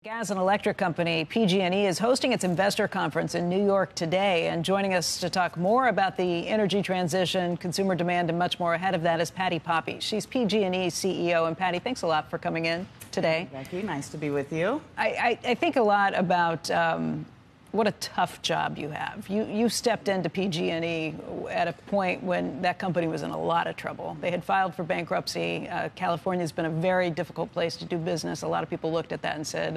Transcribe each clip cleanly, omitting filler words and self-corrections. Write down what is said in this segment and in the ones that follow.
Gas and electric company PG&E is hosting its investor conference in New York today, and joining us to talk more about the energy transition, consumer demand, and much more ahead of that is Patti Poppe. She's PG&E CEO. And Patti, thanks a lot for coming in today. Becky, nice to be with you. I think a lot about what a tough job you have. You stepped into PG&E at a point when that company was in a lot of trouble. They had filed for bankruptcy. California's been a very difficult place to do business. A lot of people looked at that and said,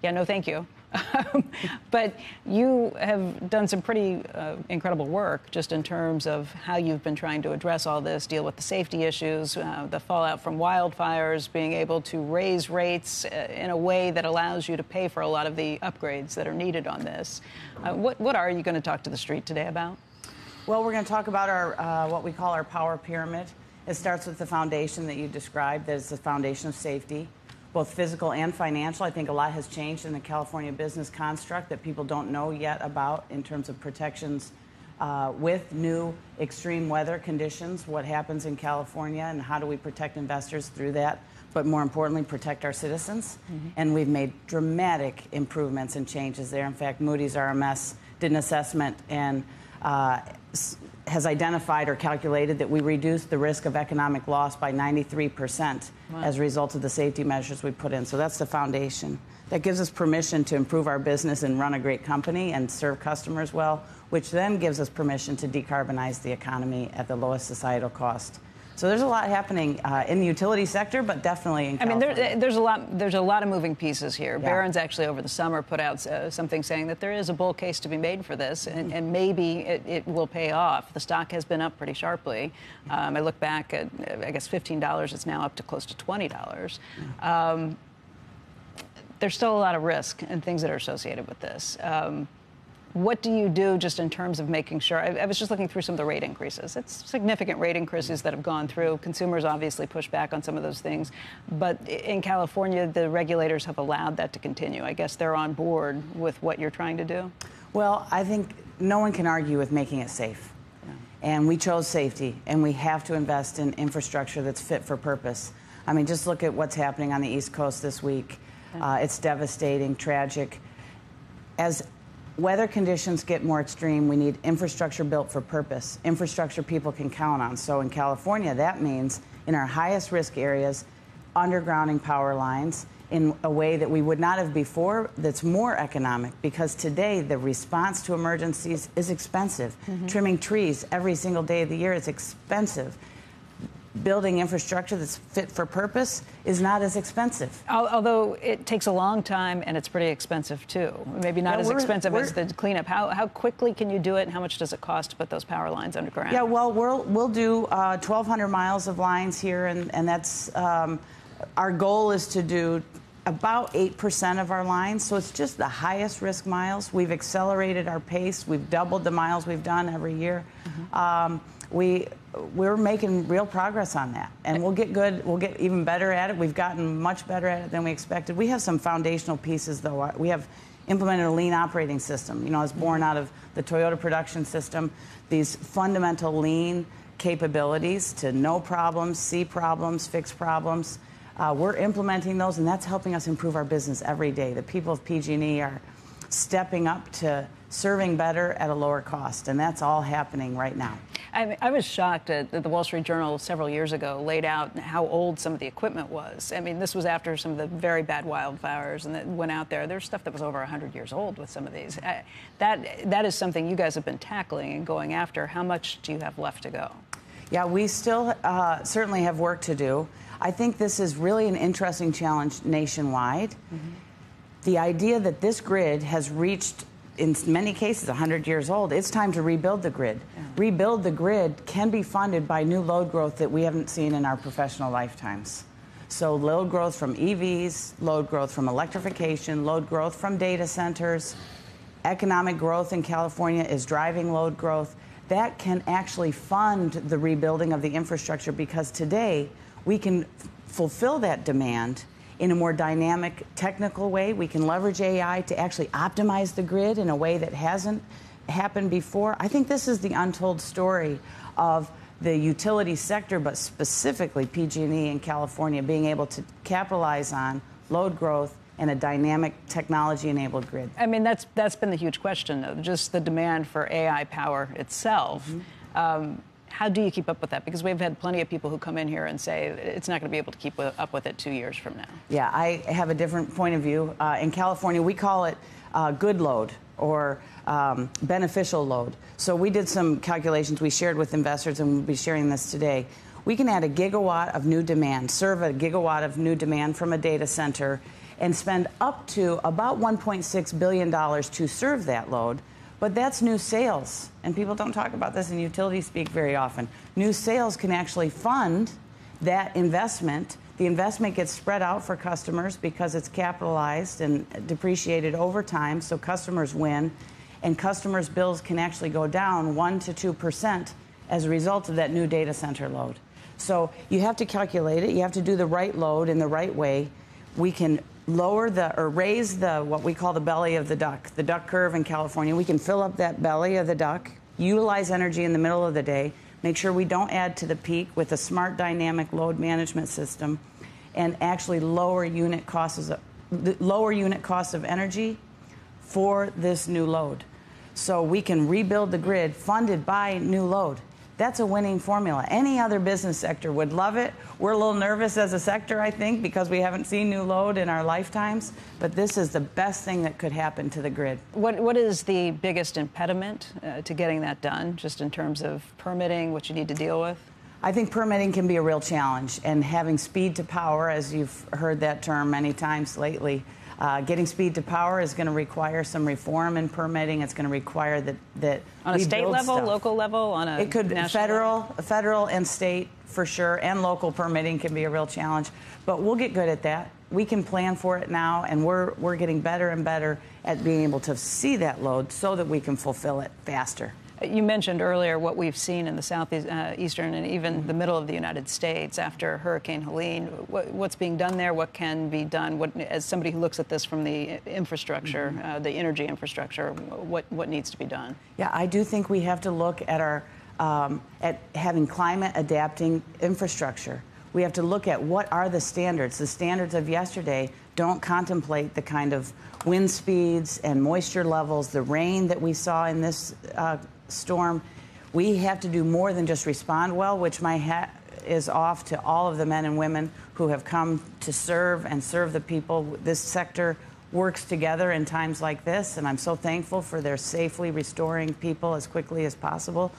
yeah, no, thank you. But you have done some pretty incredible work just in terms of how you've been trying to address all this, deal with the safety issues, the fallout from wildfires, being able to raise rates in a way that allows you to pay for a lot of the upgrades that are needed on this. What are you going to talk to the street today about? Well, we're going to talk about our what we call our power pyramid. It starts with the foundation that you described, that is the foundation of safety, both physical and financial. I think a lot has changed in the California business construct that people don't know yet about in terms of protections with new extreme weather conditions, what happens in California and how do we protect investors through that, but more importantly, protect our citizens. And we've made dramatic improvements and changes there. In fact, Moody's RMS did an assessment and has identified or calculated that we reduced the risk of economic loss by 93% as a result of the safety measures we put in. So that's the foundation. That gives us permission to improve our business and run a great company and serve customers well, which then gives us permission to decarbonize the economy at the lowest societal cost. So there's a lot happening in the utility sector, but definitely in California. I mean, there's a lot of moving pieces here. Yeah. Barron's actually over the summer put out something saying that there is a bull case to be made for this, and maybe it will pay off. The stock has been up pretty sharply. I look back at, I guess, $15. It's now up to close to $20. There's still a lot of risk and things that are associated with this. What do you do just in terms of making sure? I was just looking through some of the rate increases. It's significant rate increases that have gone through. Consumers obviously push back on some of those things. But in California, the regulators have allowed that to continue. I guess they're on board with what you're trying to do. Well, I think no one can argue with making it safe. Yeah. And we chose safety, and we have to invest in infrastructure that's fit for purpose. I mean, just look at what's happening on the East Coast this week. It's devastating, tragic. As weather conditions get more extreme, we need infrastructure built for purpose, infrastructure people can count on. So in California, that means in our highest risk areas, undergrounding power lines in a way that we would not have before, that's more economic, because today the response to emergencies is expensive. Trimming trees every single day of the year is expensive. Building infrastructure that's fit for purpose is not as expensive. Although it takes a long time and it's pretty expensive too. Maybe not as expensive as the cleanup. How quickly can you do it, and how much does it cost to put those power lines underground? Yeah, well, we'll do 1,200 miles of lines here, and that's our goal is to do about 8% of our lines, so it's just the highest risk miles. We've accelerated our pace. We've doubled the miles we've done every year. We're making real progress on that, and we'll get good. We'll get even better at it. We've gotten much better at it than we expected. We have some foundational pieces, though. We have implemented a lean operating system. You know, it's born out of the Toyota production system. These fundamental lean capabilities to know problems, see problems, fix problems. We're implementing those, and that's helping us improve our business every day. The people of PG&E are stepping up to serving better at a lower cost, and that's all happening right now. I was shocked at the Wall Street Journal several years ago laid out how old some of the equipment was. I mean, this was after some of the very bad wildfires and that went out there. There's stuff that was over 100 years old with some of these. That is something you guys have been tackling and going after. How much do you have left to go? Yeah, we still certainly have work to do. I think this is really an interesting challenge nationwide. The idea that this grid has reached, in many cases, 100 years old. It's time to rebuild the grid. Rebuild the grid can be funded by new load growth that we haven't seen in our professional lifetimes. So load growth from EVs, load growth from electrification, load growth from data centers. Economic growth in California is driving load growth. That can actually fund the rebuilding of the infrastructure, because today we can fulfill that demand in a more dynamic, technical way. We can leverage AI to actually optimize the grid in a way that hasn't happened before. I think this is the untold story of the utility sector, but specifically PG&E in California, being able to capitalize on load growth and a dynamic technology-enabled grid. I mean, that's been the huge question, though, just the demand for AI power itself. How do you keep up with that? Because we've had plenty of people who come in here and say it's not going to be able to keep up with it 2 years from now. Yeah, I have a different point of view. In California, we call it good load or beneficial load. So we did some calculations we shared with investors, and we'll be sharing this today. We can add a gigawatt of new demand, serve a gigawatt of new demand from a data center, and spend up to about $1.6 billion to serve that load. But that's new sales, and people don't talk about this in utility speak very often. New sales can actually fund that investment. The investment gets spread out for customers because it's capitalized and depreciated over time, so customers win, and customers' bills can actually go down 1% to 2% as a result of that new data center load. So you have to calculate it. You have to do the right load in the right way. We can lower or raise what we call the belly of the duck curve in California. We can fill up that belly of the duck, utilize energy in the middle of the day, make sure we don't add to the peak with a smart dynamic load management system, and actually lower unit costs of energy for this new load. So we can rebuild the grid funded by new load. That's a winning formula. Any other business sector would love it. We're a little nervous as a sector, I think, because we haven't seen new load in our lifetimes. But this is the best thing that could happen to the grid. What is the biggest impediment to getting that done, just in terms of permitting, what you need to deal with? I think permitting can be a real challenge, and having speed to power, as you've heard that term many times lately, getting speed to power is going to require some reform in permitting. It's going to require that on a state level, stuff. Local level, on a it could national federal and state for sure, and local permitting can be a real challenge. But we'll get good at that. We can plan for it now, and we're getting better and better at being able to see that load so that we can fulfill it faster. You mentioned earlier what we've seen in the southeastern and even the middle of the United States after Hurricane Helene. What's being done there? What can be done? As somebody who looks at this from the infrastructure, the energy infrastructure, what needs to be done? Yeah, I do think we have to look at at having climate adapting infrastructure. We have to look at what are the standards. The standards of yesterday don't contemplate the kind of wind speeds and moisture levels, the rain that we saw in this storm. We have to do more than just respond well, which my hat is off to all of the men and women who have come to serve the people. This sector works together in times like this, and I'm so thankful for their safely restoring people as quickly as possible.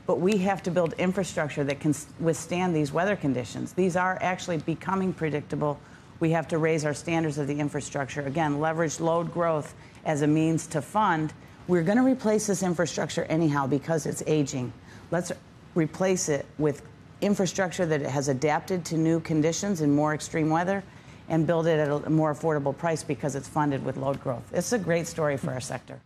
But we have to build infrastructure that can withstand these weather conditions. These are actually becoming predictable. We have to raise our standards of the infrastructure. Again, leverage load growth as a means to fund. We're going to replace this infrastructure anyhow because it's aging. Let's replace it with infrastructure that has adapted to new conditions and more extreme weather, and build it at a more affordable price because it's funded with load growth. It's a great story for our sector.